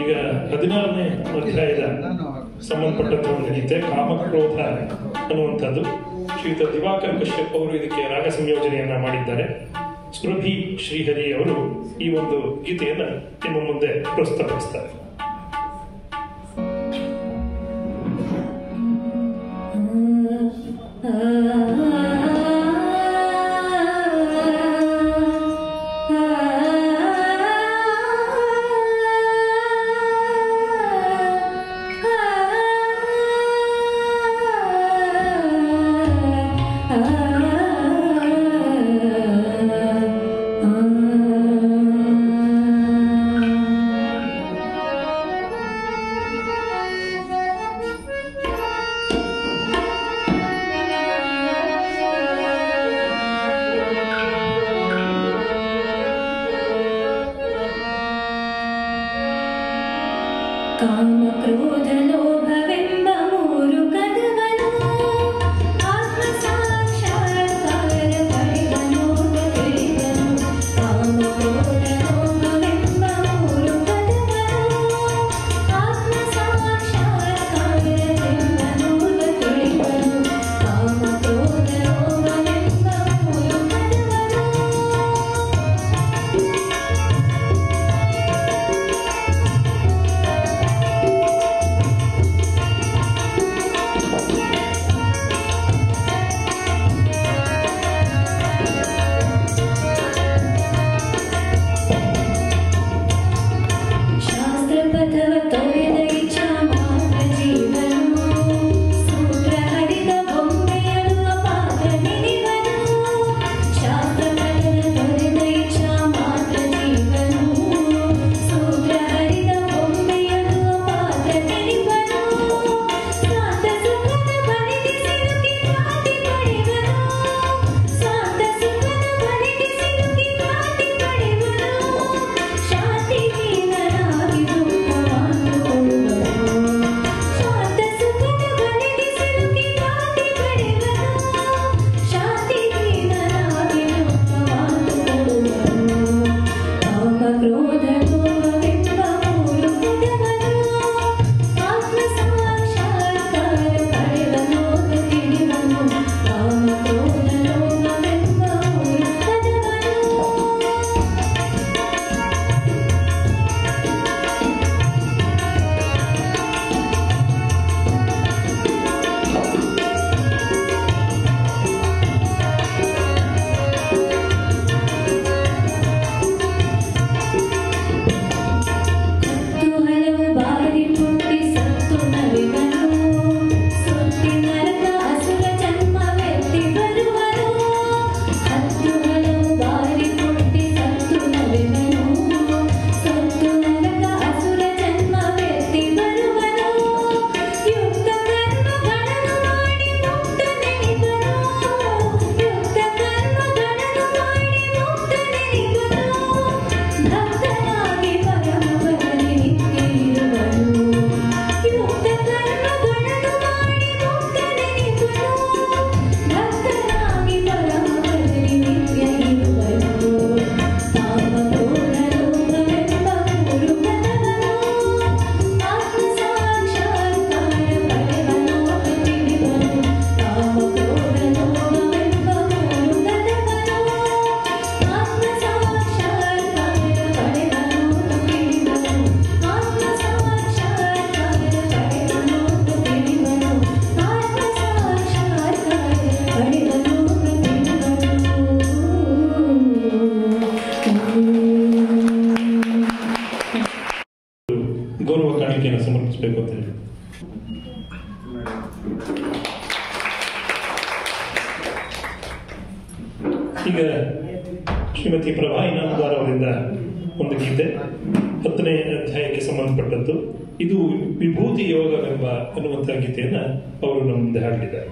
ಈಗ 16ನೇ ಅಧ್ಯಾಯದ ಸಂಬಂಧಪಟ್ಟಂತ ಒಂದು ಗೀತೆ ಕಾಮಕ್ರೋಧ ಅನ್ನುವಂಥದ್ದು. ಶ್ರೀಯುತ ದಿವಾಕರ್ ಕಶ್ಯಪ್ ಅವರು ಇದಕ್ಕೆ ರಾಗ ಸಂಯೋಜನೆಯನ್ನ ಮಾಡಿದ್ದಾರೆ. ಸುರಭಿ ಶ್ರೀಹರಿ ಅವರು ಈ ಒಂದು ಗೀತೆಯನ್ನ ನಿಮ್ಮ ಮುಂದೆ ಪ್ರಸ್ತುತಪಡಿಸ್ತಾರೆ. ಸಮರ್ಪಿಸಬೇಕು ಅಂತ ಹೇಳಿ. ಈಗ ಶ್ರೀಮತಿ ಪ್ರಭಾ ಇನಾಮದಾರ್ ಅವರಿಂದ ಒಂದು ಗೀತೆ 10ನೇ ಅಧ್ಯಾಯಕ್ಕೆ ಸಂಬಂಧಪಟ್ಟದ್ದು. ಇದು ವಿಭೂತಿ ಯೋಗವೆಂಬ ಅನ್ನುವಂತಹ ಗೀತೆಯನ್ನ ಅವರು ನಮ್ಮ ಮುಂದೆ ಹಾಡಿದ್ದಾರೆ.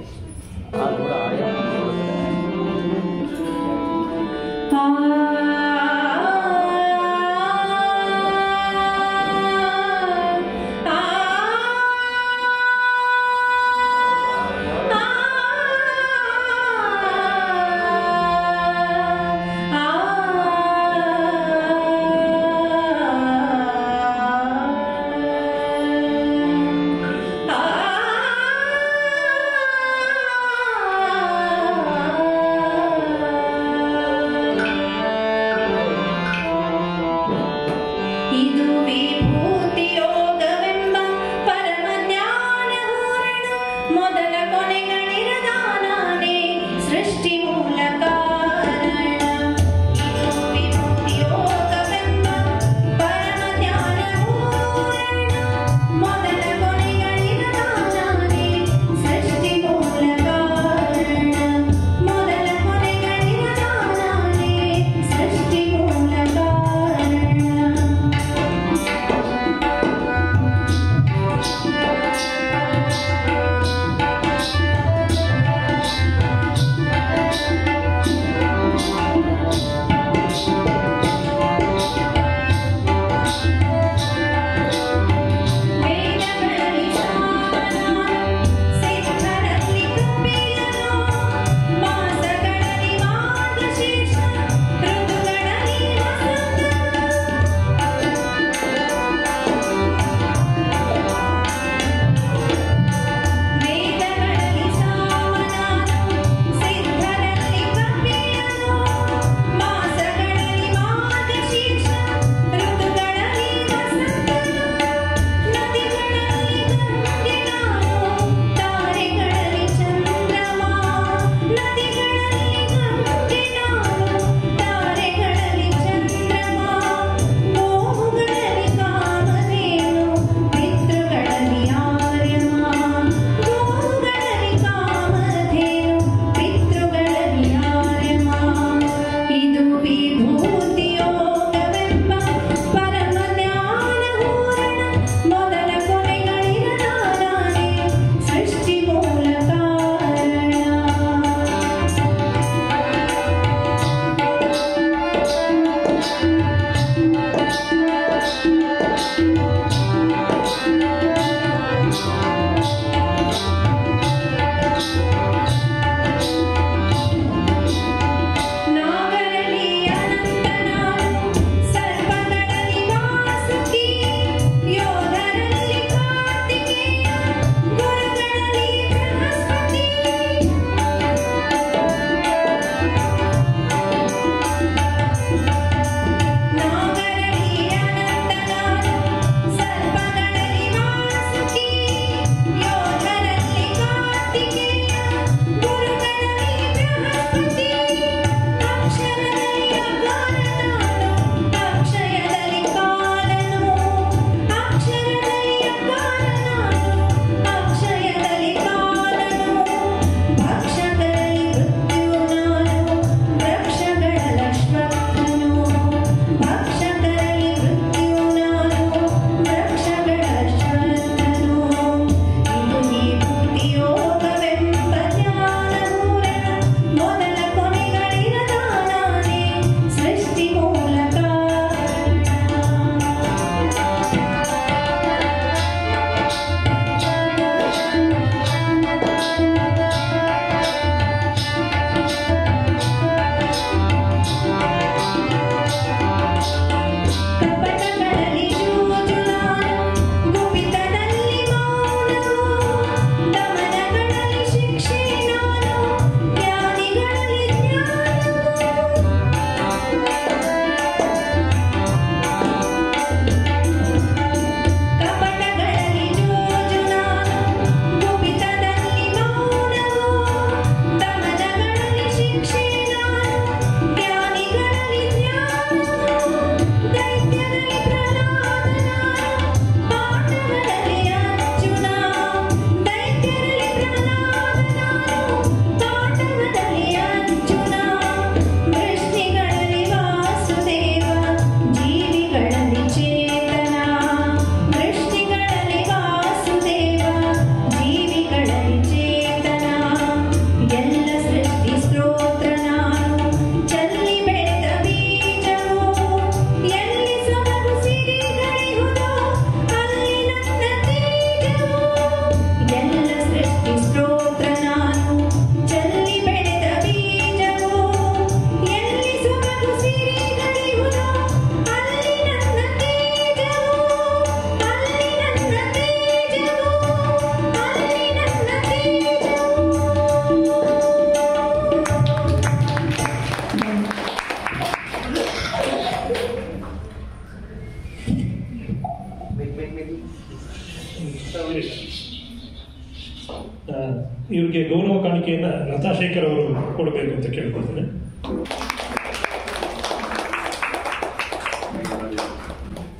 ಇವರಿಗೆ ಗೌರವ ಕಾಣಿಕೆಯನ್ನ ಲತಾ ಶೇಖರ್ ಅವರು ಕೊಡಬೇಕು ಅಂತ ಕೇಳ್ಕೊಳ್ತೇನೆ.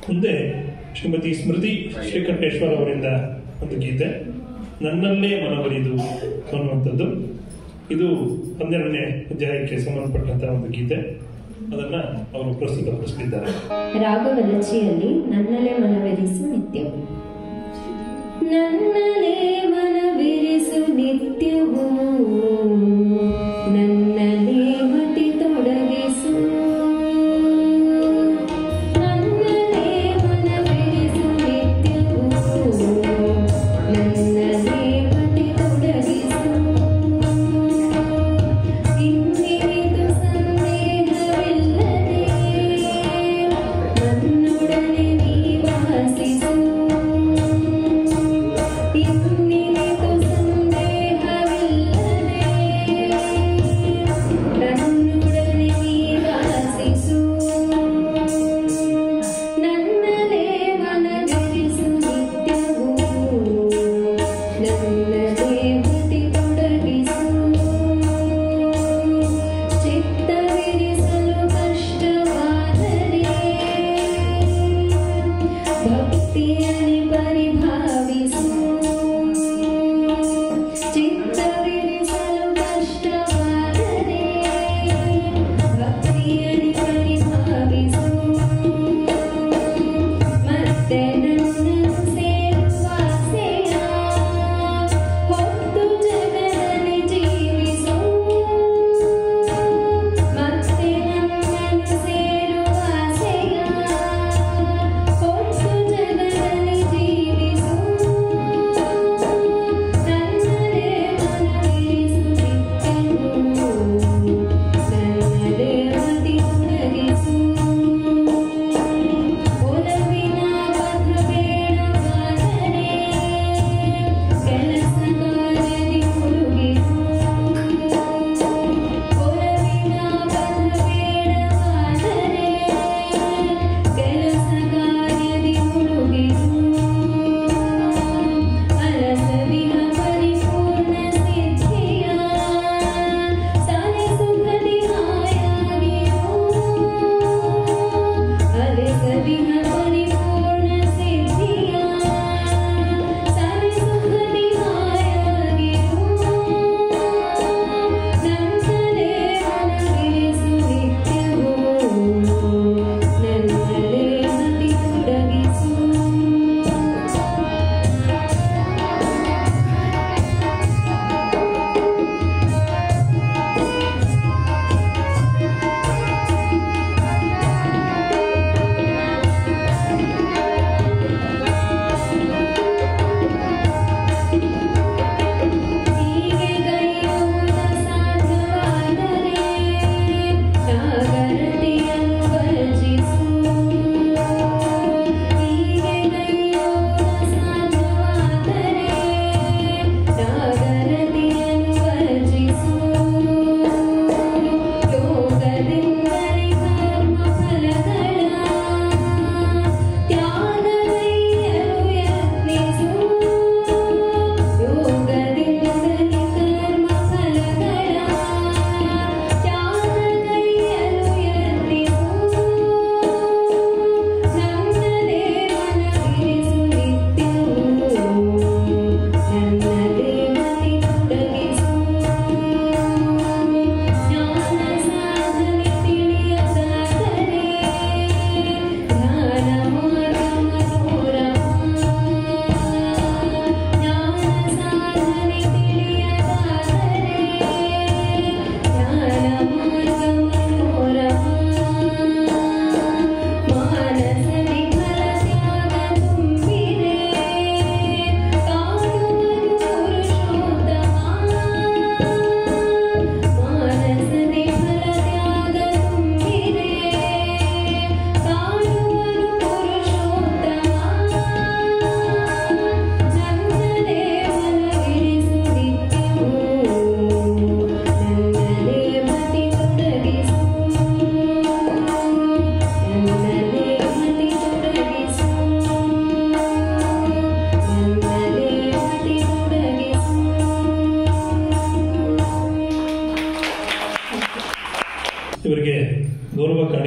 ಮುಂದೆ ಶ್ರೀಮತಿ ಸ್ಮೃತಿ ಶ್ರೀಕಂಠೇಶ್ವರ್ ಅವರಿಂದ ಒಂದು ಗೀತೆ, ನನ್ನಲ್ಲೇ ಮನವರಿದು ಅನ್ನುವಂಥದ್ದು. ಇದು 12ನೇ ಅಧ್ಯಾಯಕ್ಕೆ ಸಂಬಂಧಪಟ್ಟಂತಹ ಒಂದು ಗೀತೆ. ಅದನ್ನ ಅವರು ಪ್ರಸ್ತುತಪಡಿಸಲಿದ್ದಾರೆ. ರಾಗವಲಚಿಯಲ್ಲಿ ನನ್ನಲ್ಲೇ ಮನವರಿಸು ನಿತ್ಯವು. ನನ್ನಲ್ಲೇ ಮನವಿರಿಸು ನಿತ್ಯವೂ, ನನ್ನಲ್ಲೇ ಮತಿ ತೊಡಗಿಸು. ನನ್ನಲ್ಲೇ ಮನವಿರಿಸು ನಿತ್ಯವೂ, ನನ್ನಲ್ಲೇ ಮತಿ ತೊಡಗಿಸು. ಇನ್ನಿದು ಸಂದೇಹವಿಲ್ಲದೆ ನನ್ನೊಡನೆ ನೀ ವಾಸಿಸು. ಇನ್ನಿದು ಸಂದೇಹವಿಲ್ಲದೆ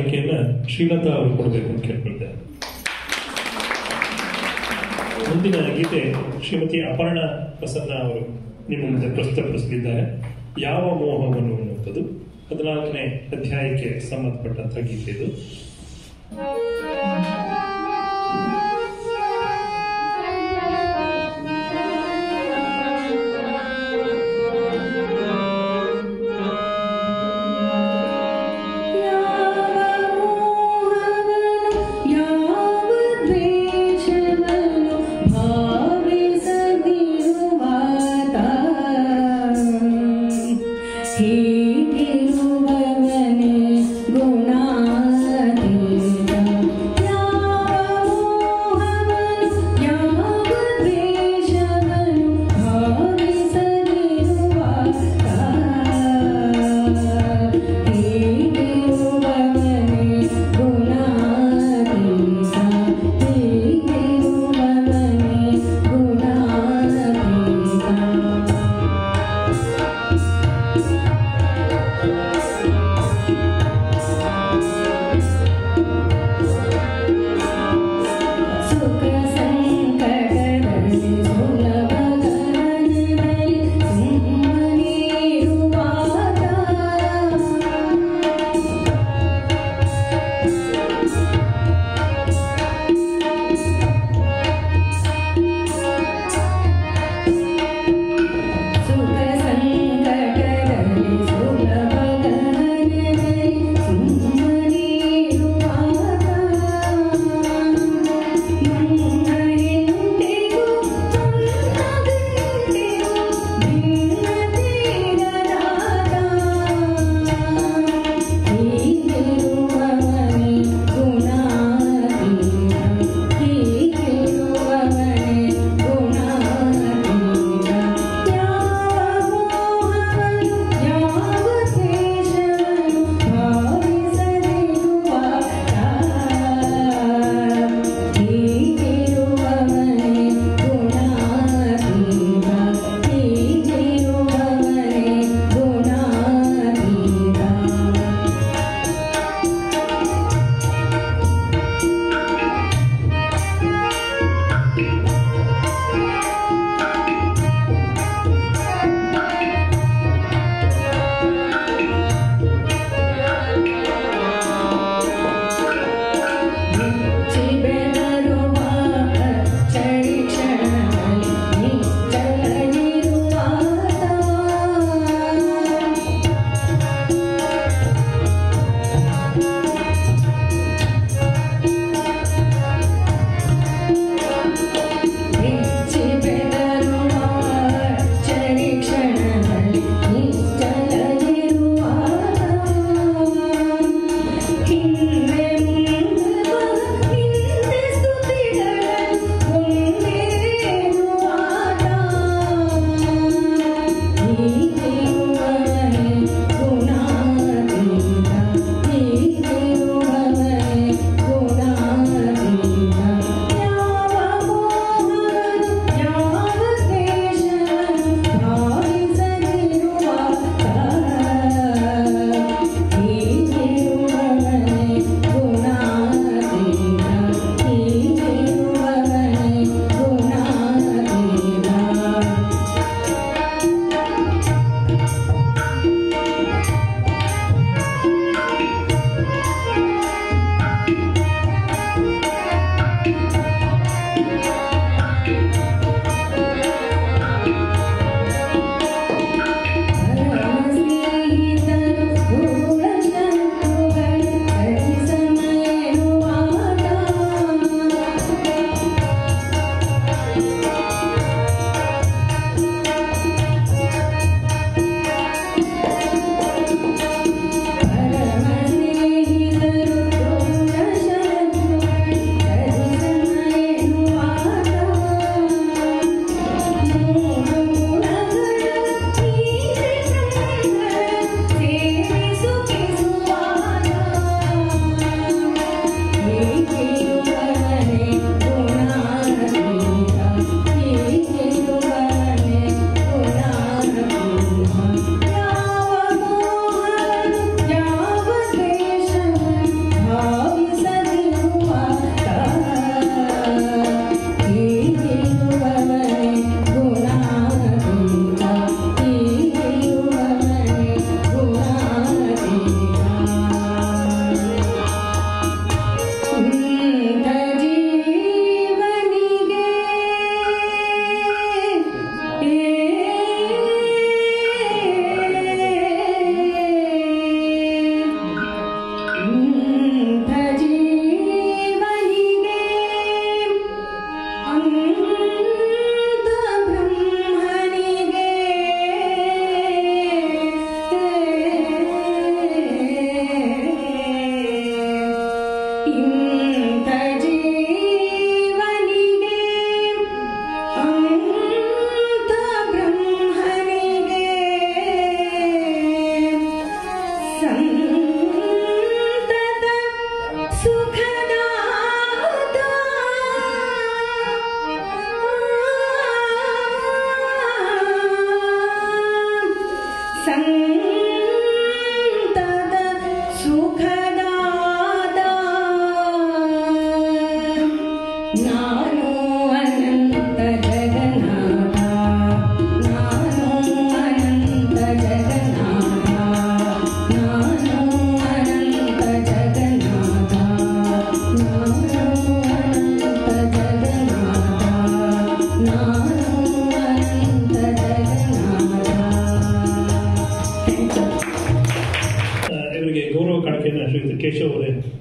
ಆಯ್ಕೆಯನ್ನು ಶ್ರೀಲತಾ ಅವರು ಕೊಡಬೇಕು ಅಂತ ಕೇಳ್ಕೊಳ್ತಾರೆ. ಮುಂದಿನ ಗೀತೆ ಶ್ರೀಮತಿ ಅಪರ್ಣಾ ಪ್ರಸನ್ನ ಅವರು ನಿಮ್ಮ ಮುಂದೆ ಪ್ರಸ್ತುತಪಡಿಸಲಿದ್ದಾರೆ. ಯಾವ ಮೋಹವನ್ನು ಅನ್ನುವಂಥದ್ದು 14ನೇ ಅಧ್ಯಾಯಕ್ಕೆ ಸಂಬಂಧಪಟ್ಟಂತಹ ಗೀತೆ ಇದು. ಹೀಗಿರುವವನೇ ಗುಣಾತೀತ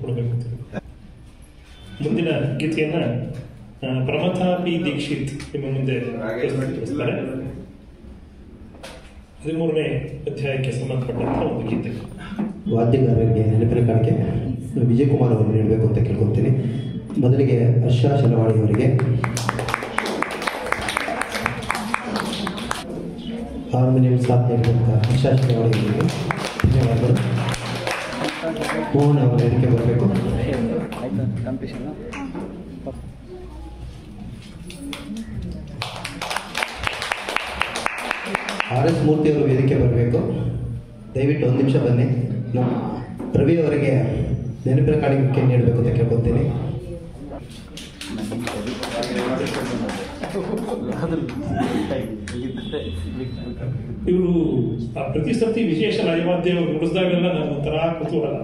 ಕೊಡಬೇಕು. ಮುಂದಿನ ಗೀತೆಯನ್ನ ಪ್ರಮಥಾ ಪಿ ದೀಕ್ಷಿತ್ ನಿಮ್ಮ ಮುಂದೆ ಪ್ರಸ್ತುತಪಡಿಸ್ತಾರೆ. 13ನೇ ಅಧ್ಯಾಯಕ್ಕೆ ಸಂಬಂಧಪಟ್ಟಂತ ಒಂದು ಗೀತೆ. ವಾದ್ಯಗಾರರಿಗೆ ನೆನಪಿನ ಕಾಣಿಕೆ ವಿಜಯ್ ಕುಮಾರ್ ಅವರು ನೀಡಬೇಕು ಅಂತ ಕೇಳ್ಕೊಳ್ತೀನಿ. ಮೊದಲಿಗೆ ಹರ್ಷ ಶಲವಾಡಿ ಅವರಿಗೆ, ಹಾರ್ಮೋನಿಯಂ ಸಾಥ್ ನೀಡಿದಂಥ ಹರ್ಷ ಶಲವಾಡಿ ಅವರಿಗೆ ಧನ್ಯವಾದಗಳು. ಮೋಹನ್ ಅವರು ವೇದಿಕೆ ಬರಬೇಕು. RS ಮೂರ್ತಿ ಅವರು ವೇದಿಕೆ ಬರಬೇಕು. ದಯವಿಟ್ಟು ಒಂದು ನಿಮಿಷ ಬನ್ನಿ. ನಮ್ಮ ರವಿ ಅವರಿಗೆ ನೆನಪಿನ ಕಾಣಿಕೆ ನೀಡಬೇಕು ಅಂತ ಕೇಳ್ಕೊತೀನಿ. ಇವರು ಪ್ರತಿ ಸರ್ತಿ ವಿಶೇಷ ಲಯವಾದ್ಯ ನುಡಿಸಿದಾಗೆಲ್ಲ ನಾನು ಒಂಥರ ಕುತೂಹಲ.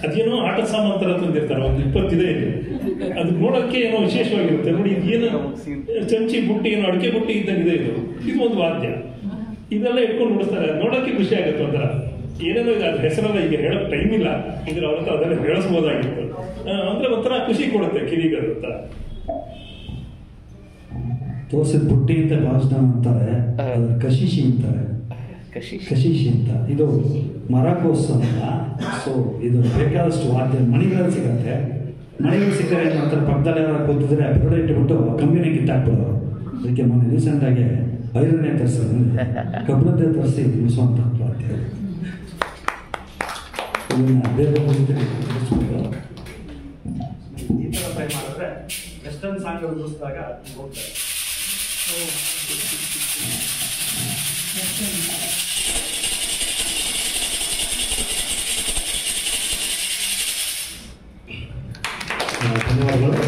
ಅದೇನೋ ಆಟದ ಸಾಮಾನು ತರ ತಂದಿರ್ತಾರೆ, ಒಂದು 20 ಇದೆ. ಅದು ನೋಡೋಕ್ಕೆ ಏನೋ ವಿಶೇಷವಾಗಿರುತ್ತೆ. ನೋಡಿ, ಇದೇನು ಚಮಚಿ ಬುಟ್ಟಿ, ಏನೋ ಅಡಿಕೆ ಬುಟ್ಟಿ ಇದ್ದಂಗಿದೆ. ಇದು ಒಂದು ವಾದ್ಯ. ಇದೆಲ್ಲ ಇಟ್ಕೊಂಡು ನುಡಿಸ್ತಾರೆ, ನೋಡೋಕ್ಕೆ ಖುಷಿ ಆಗುತ್ತೆ ಒಂಥರ. ಏನೇನೋ ಇದೆ, ಅದ್ರ ಹೆಸರೆಲ್ಲ ಈಗ ಹೇಳೋಕೆ ಟೈಮ್ ಇಲ್ಲ. ಇದ್ರ ಅವ್ರ ಹತ್ರ ಅದನ್ನೇ ಬೆಳೆಸ್ಬೋದಾಗಿತ್ತು. ಅಂದ್ರೆ ಒಂಥರ ಖುಷಿ ಕೊಡುತ್ತೆ ಕಿವಿಗಳು ಅಂತ. ತೋರಿಸಿದ ಬುಟ್ಟಿ ಅಂತ ಭಾಷಣ ಅಂತಾರೆ, ಅದ್ರ ಕಶಿಶಿ ಅಂತಾರೆ. ಕಶಿಶಿ ಅಂತ ಇದು ಮರಕೋಸ್ ಅಂತ. ಸೊ ಇದು ಬೇಕಾದಷ್ಟು ವಾದ್ಯ ಮಣಿಗಳು ಸಿಗತ್ತೆ. ಮಣಿಗಳು ಸಿಕ್ಕರೆ ಏನು ಮಾಡ್ತಾರೆ, ಪಕ್ಕದಲ್ಲಿ ಯಾರು ಕೂತಿದ್ರೆ ಬಿರುಡೆ ಇಟ್ಟುಬಿಟ್ಟು ಕಂಬಿನೇ ಕಿತ್ತಾಕ್ಬಿಡೋರು. ಅದಕ್ಕೆ ಮೊನ್ನೆ ರೀಸೆಂಟಾಗಿ ಐರನ್ನೇ ತರಿಸಿದ್ರು, ಕಬ್ಬಣದ್ದೇ ತರಿಸಿ ನಿಲ್ಲಿಸುವಂಥ ವಾದ್ಯ. ಇದನ್ನು ಬೇರೆ ಈ ಥರ ಟ್ರೈ ಮಾಡಿದ್ರೆ ವೆಸ್ಟರ್ನ್ ಸಾಂಗ್ ನುಡಿಸಿದಾಗ ಹೋಗ್ತಾರೆ. ಧನ್ಯವಾದಗಳು.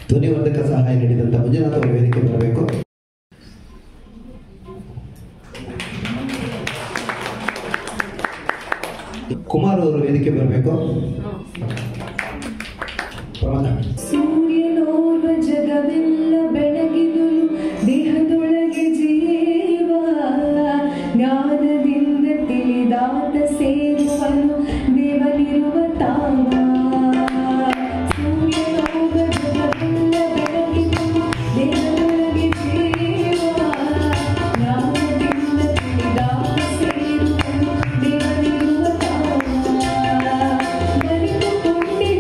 ಧ್ವನಿವರ್ಧಕ ಸಹಾಯ ನೀಡಿದಂಥ ಮಂಜುನಾಥ್ ಅವರು ವೇದಿಕೆ ಬರಬೇಕು. ಕುಮಾರ್ ಅವರು ವೇದಿಕೆ ಬರಬೇಕು. ಸೂರ್ಯನೋರ್ವ ಜಗವೆಲ್ಲ ಬೆಳಗಿದುಲು ದೇಹದೊಳಗೆ ಜೀವ ಜ್ಞಾನದಿಂದ ತಿಳಿದಾತ ಸೇರುವನು ದೇವನಿರುವ ತಾವ. ಸೂರ್ಯನೋರ್ವ ಜಗವೆಲ್ಲ ಬೆಳಗಿದುಲು ದೇಹದೊಳಗೆ ಜೀವ ಜ್ಞಾನದಿಂದ ತಿಳಿದಾತ ಸೇರುವನು ದೇವನಿರುವ ತಾವ. ಮರೆತುಕೊಂಡೆ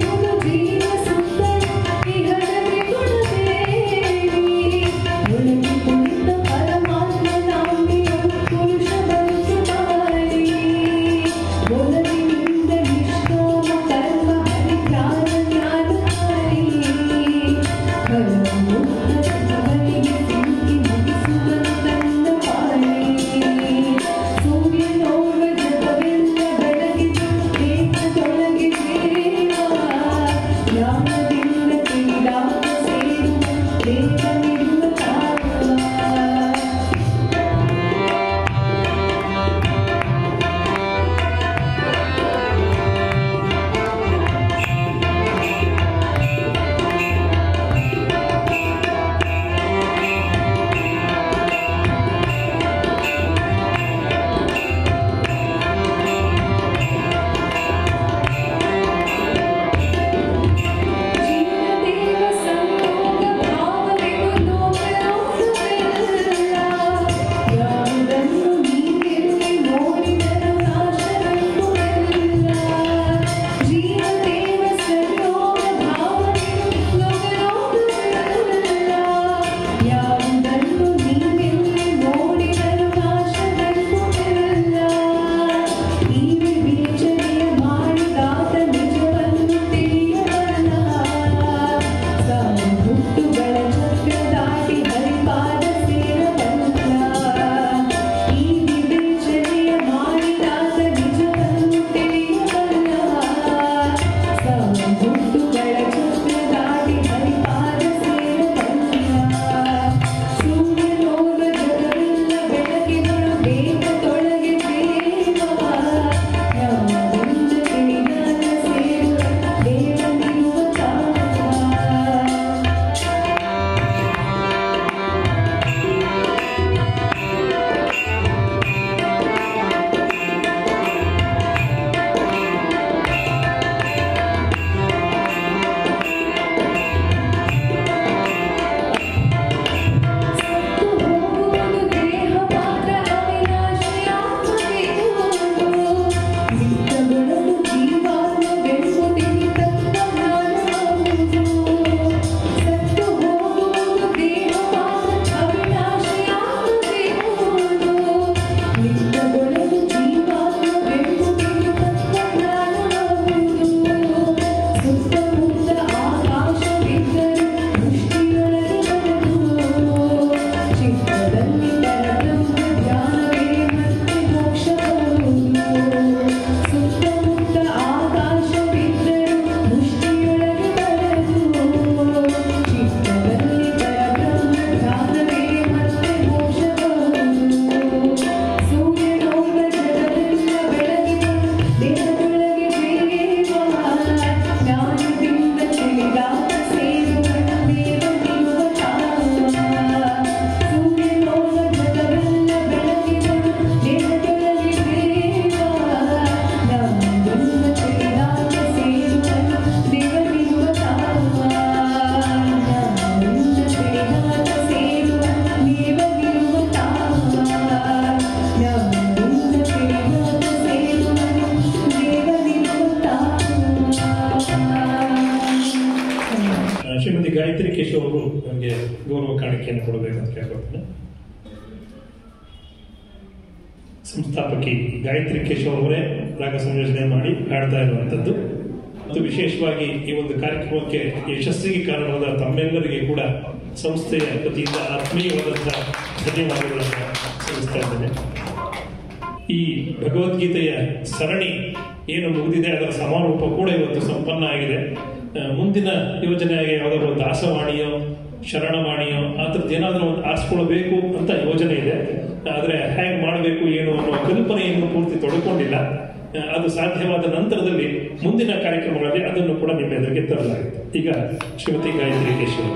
ಗಾಯತ್ರಿ ಕೇಶವ್ ಅವರು ನಮಗೆ ಗೌರವ ಕಾಣಿಕೆಯನ್ನು ಕೊಡಬೇಕಂತ ಕೇಳ್ಕೊಳ್ತೇನೆ. ಸಂಸ್ಥಾಪಕಿ ಗಾಯತ್ರಿ ಕೇಶವ್ ಅವರೇ ರಾಗ ಸಂಯೋಜನೆ ಮಾಡಿ ಹಾಡ್ತಾ ಇರುವಂಥದ್ದು. ಮತ್ತು ವಿಶೇಷವಾಗಿ ಈ ಒಂದು ಕಾರ್ಯಕ್ರಮಕ್ಕೆ ಯಶಸ್ಸಿಗೆ ಕಾರಣವಾದ ತಮ್ಮೆಲ್ಲರಿಗೆ ಕೂಡ ಸಂಸ್ಥೆಯ ವತಿಯಿಂದ ಆತ್ಮೀಯವಾದಂತಹ ಧನ್ಯವಾದಗಳನ್ನು ಸಲ್ಲಿಸ್ತಾ ಇದ್ದೇನೆ. ಈ ಭಗವದ್ಗೀತೆಯ ಸರಣಿ ಏನು ಮುಗಿದಿದೆ ಅದರ ಸಮಾರೋಪ ಕೂಡ ಇವತ್ತು ಸಂಪನ್ನ ಆಗಿದೆ. ಮುಂದಿನ ಯೋಜನೆಯಾಗಿ ಯಾವುದಾದ್ರು ದಾಸವಾಣಿಯೋ ಶರಣವಾಣಿಯೋ ಆ ಥರದ್ದು ಏನಾದರೂ ಒಂದು ಆರಿಸ್ಕೊಳ್ಬೇಕು ಅಂತ ಯೋಜನೆ ಇದೆ. ಆದರೆ ಹೇಗೆ ಮಾಡಬೇಕು ಏನು ಅನ್ನೋ ಕಲ್ಪನೆಯನ್ನು ಪೂರ್ತಿ ತೊಡಕೊಂಡಿಲ್ಲ. ಅದು ಸಾಧ್ಯವಾದ ನಂತರದಲ್ಲಿ ಮುಂದಿನ ಕಾರ್ಯಕ್ರಮಗಳಲ್ಲಿ ಅದನ್ನು ಕೂಡ ನಿಮ್ಮ ಎದುರಿಗೆ ತರಲಾಗಿದೆ. ಈಗ ಶ್ರೀಮತಿ ಗಾಯತ್ರಿ ಕೇಶವ್.